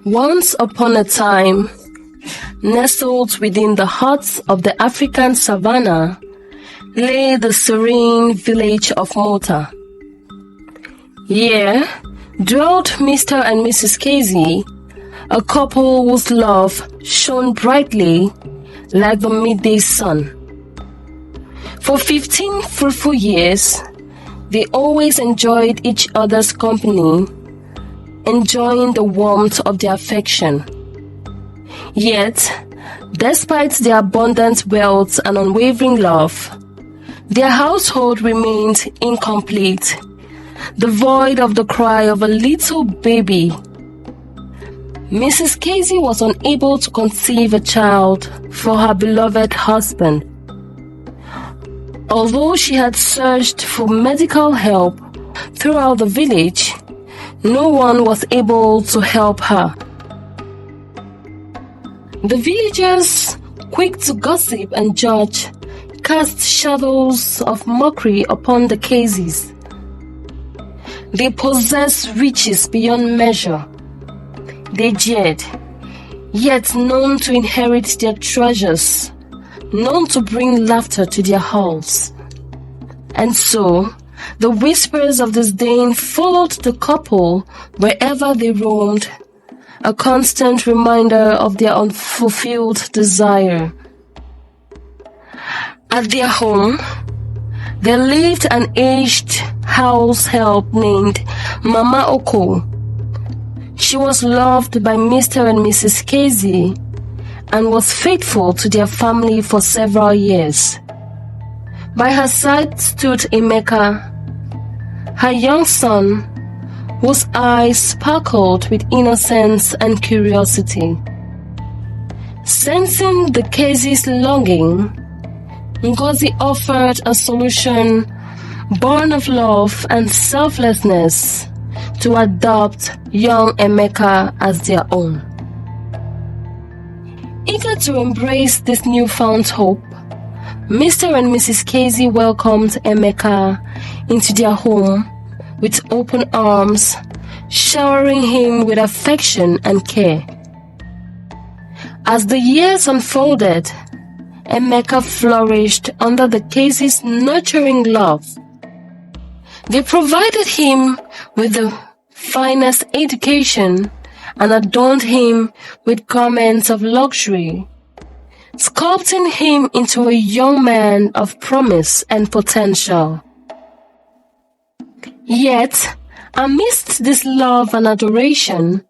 Once upon a time, nestled within the heart of the African savannah, lay the serene village of Mota. Here dwelt Mr. and Mrs. Casey, a couple whose love shone brightly like the midday sun. For 15 fruitful years, they always enjoyed each other's company, enjoying the warmth of their affection. Yet, despite their abundant wealth and unwavering love, their household remained incomplete, devoid of the cry of a little baby. Mrs. Casey was unable to conceive a child for her beloved husband. Although she had searched for medical help throughout the village, no one was able to help her. The villagers, quick to gossip and judge, cast shadows of mockery upon the Caseys. They possessed riches beyond measure. They jeered, yet known to inherit their treasures, known to bring laughter to their halls. And so, the whispers of disdain followed the couple wherever they roamed, a constant reminder of their unfulfilled desire. At their home, there lived an aged house help named Mama Oko. She was loved by Mr. and Mrs. Casey and was faithful to their family for several years. By her side stood Emeka, her young son, whose eyes sparkled with innocence and curiosity. Sensing the Casey's longing, Ngozi offered a solution born of love and selflessness to adopt young Emeka as their own. Eager to embrace this newfound hope, Mr. and Mrs. Casey welcomed Emeka into their home with open arms, showering him with affection and care. As the years unfolded, Emeka flourished under the Casey's nurturing love. They provided him with the finest education and adorned him with garments of luxury, sculpting him into a young man of promise and potential. Yet, amidst this love and adoration,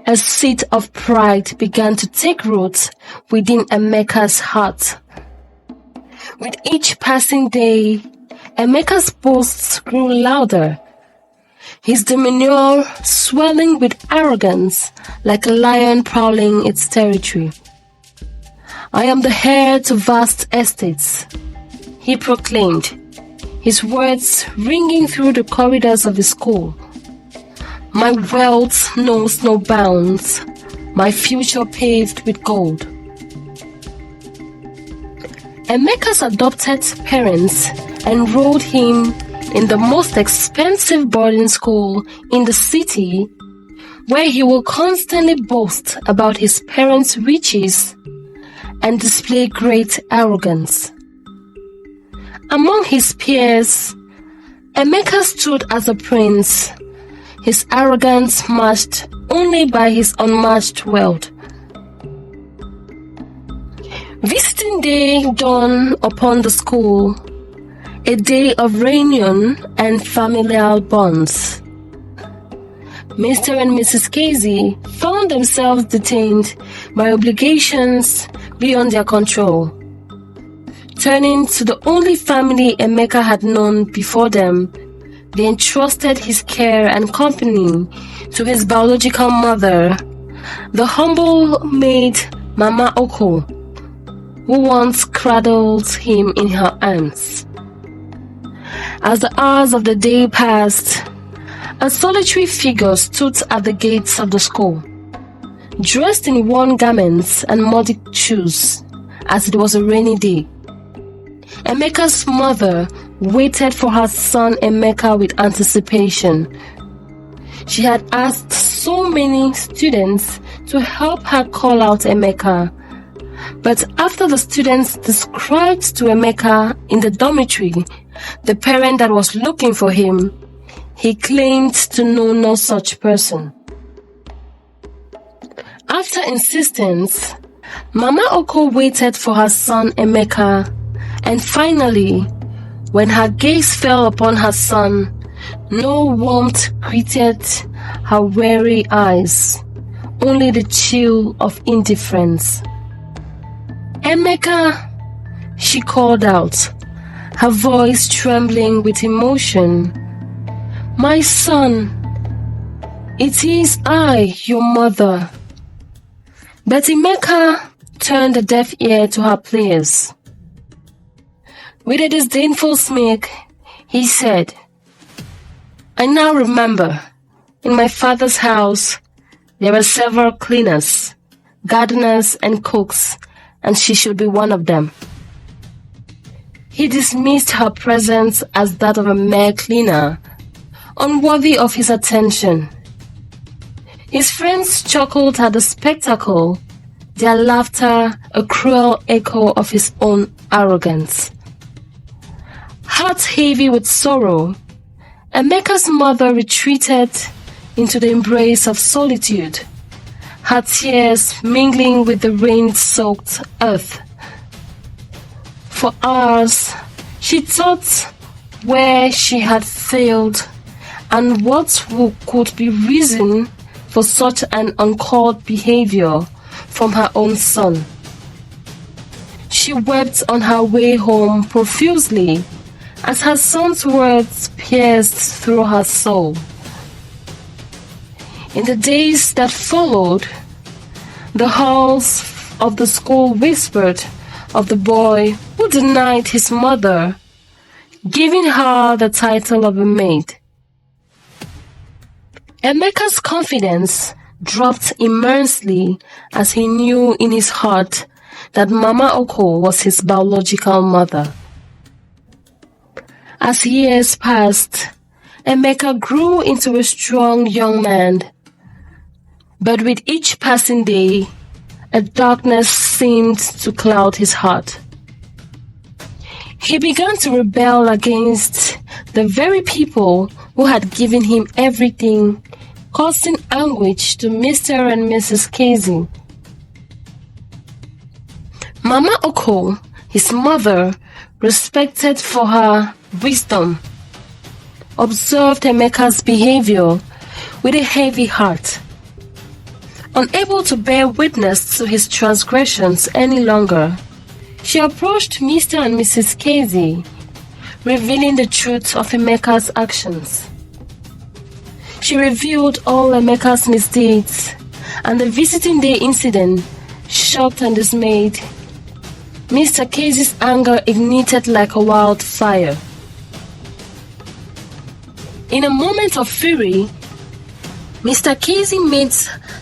a seed of pride began to take root within Emeka's heart. With each passing day, Emeka's boasts grew louder, his demeanor swelling with arrogance like a lion prowling its territory. "I am the heir to vast estates," he proclaimed, his words ringing through the corridors of his school. "My wealth knows no bounds, my future paved with gold." Emeka's adopted parents enrolled him in the most expensive boarding school in the city, where he will constantly boast about his parents' riches and display great arrogance. Among his peers, Emeka stood as a prince, his arrogance matched only by his unmatched wealth. Visiting day dawned upon the school, a day of reunion and familial bonds. Mr. and Mrs. Casey found themselves detained by obligations beyond their control. Turning to the only family Emeka had known before them, they entrusted his care and company to his biological mother, the humble maid Mama Oko, who once cradled him in her arms. As the hours of the day passed, a solitary figure stood at the gates of the school, dressed in worn garments and muddy shoes, as it was a rainy day. Emeka's mother waited for her son Emeka with anticipation. She had asked so many students to help her call out Emeka. But after the students described to Emeka in the dormitory the parent that was looking for him, he claimed to know no such person. After insistence, Mama Oko waited for her son Emeka, and finally, when her gaze fell upon her son, no warmth greeted her weary eyes, only the chill of indifference. "Emeka," she called out, her voice trembling with emotion. "My son, it is I, your mother." But Emeka turned a deaf ear to her pleas. With a disdainful smirk, he said, "I now remember, in my father's house, there are several cleaners, gardeners, and cooks, and she should be one of them." He dismissed her presence as that of a mere cleaner, unworthy of his attention. His friends chuckled at the spectacle, their laughter a cruel echo of his own arrogance. Heart heavy with sorrow, Emeka's mother retreated into the embrace of solitude, her tears mingling with the rain-soaked earth. For hours, she thought where she had failed and what could be reason for such an uncalled behavior from her own son. She wept on her way home profusely as her son's words pierced through her soul. In the days that followed, the halls of the school whispered of the boy who denied his mother, giving her the title of a maid. Emeka's confidence dropped immensely as he knew in his heart that Mama Oko was his biological mother. As years passed, Emeka grew into a strong young man, but with each passing day, a darkness seemed to cloud his heart. He began to rebel against the very people who had given him everything, causing anguish to Mr. and Mrs. Casey. Mama Oko, his mother, respected for her wisdom, observed Emeka's behavior with a heavy heart. Unable to bear witness to his transgressions any longer, she approached Mr. and Mrs. Casey, revealing the truth of Emeka's actions. She revealed all Emeka's misdeeds, and the visiting day incident shocked and dismayed. Mr. Casey's anger ignited like a wildfire. In a moment of fury, Mr. Casey made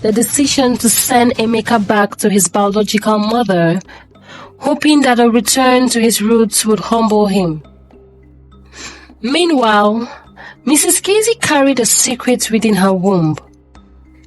the decision to send Emeka back to his biological mother, hoping that a return to his roots would humble him. Meanwhile, Mrs. Casey carried a secret within her womb.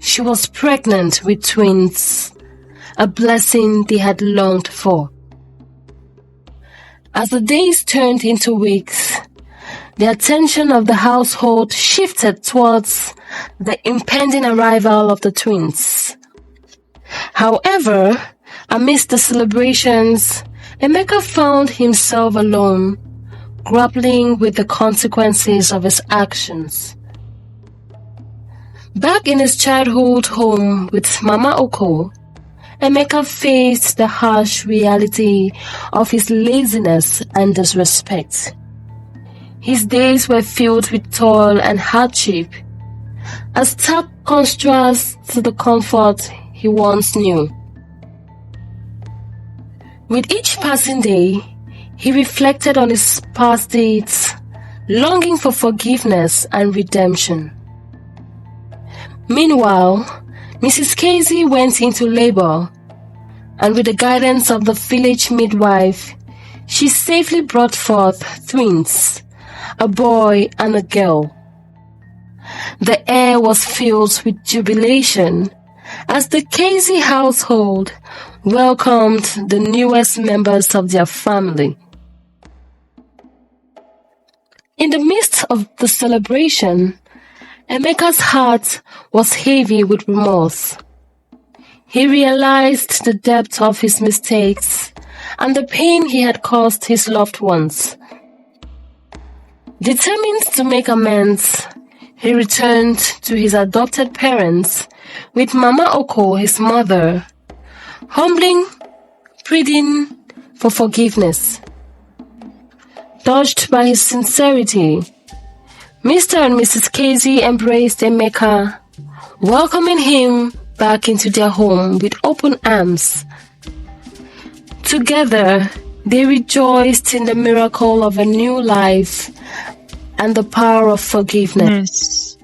She was pregnant with twins, a blessing they had longed for. As the days turned into weeks, the attention of the household shifted towards the impending arrival of the twins. However, amidst the celebrations, Emeka found himself alone, grappling with the consequences of his actions. Back in his childhood home with Mama Oko, Emeka faced the harsh reality of his laziness and disrespect. His days were filled with toil and hardship, a stark contrast to the comfort he once knew. With each passing day, he reflected on his past deeds, longing for forgiveness and redemption. Meanwhile, Mrs. Casey went into labor, and with the guidance of the village midwife, she safely brought forth twins, a boy and a girl. The air was filled with jubilation as the Casey household welcomed the newest members of their family. In the midst of the celebration, Emeka's heart was heavy with remorse. He realized the depth of his mistakes and the pain he had caused his loved ones. Determined to make amends, he returned to his adopted parents with Mama Oko, his mother, humbling, pleading for forgiveness. Touched by his sincerity, Mr. and Mrs. Casey embraced Emeka, welcoming him back into their home with open arms. Together, they rejoiced in the miracle of a new life and the power of forgiveness.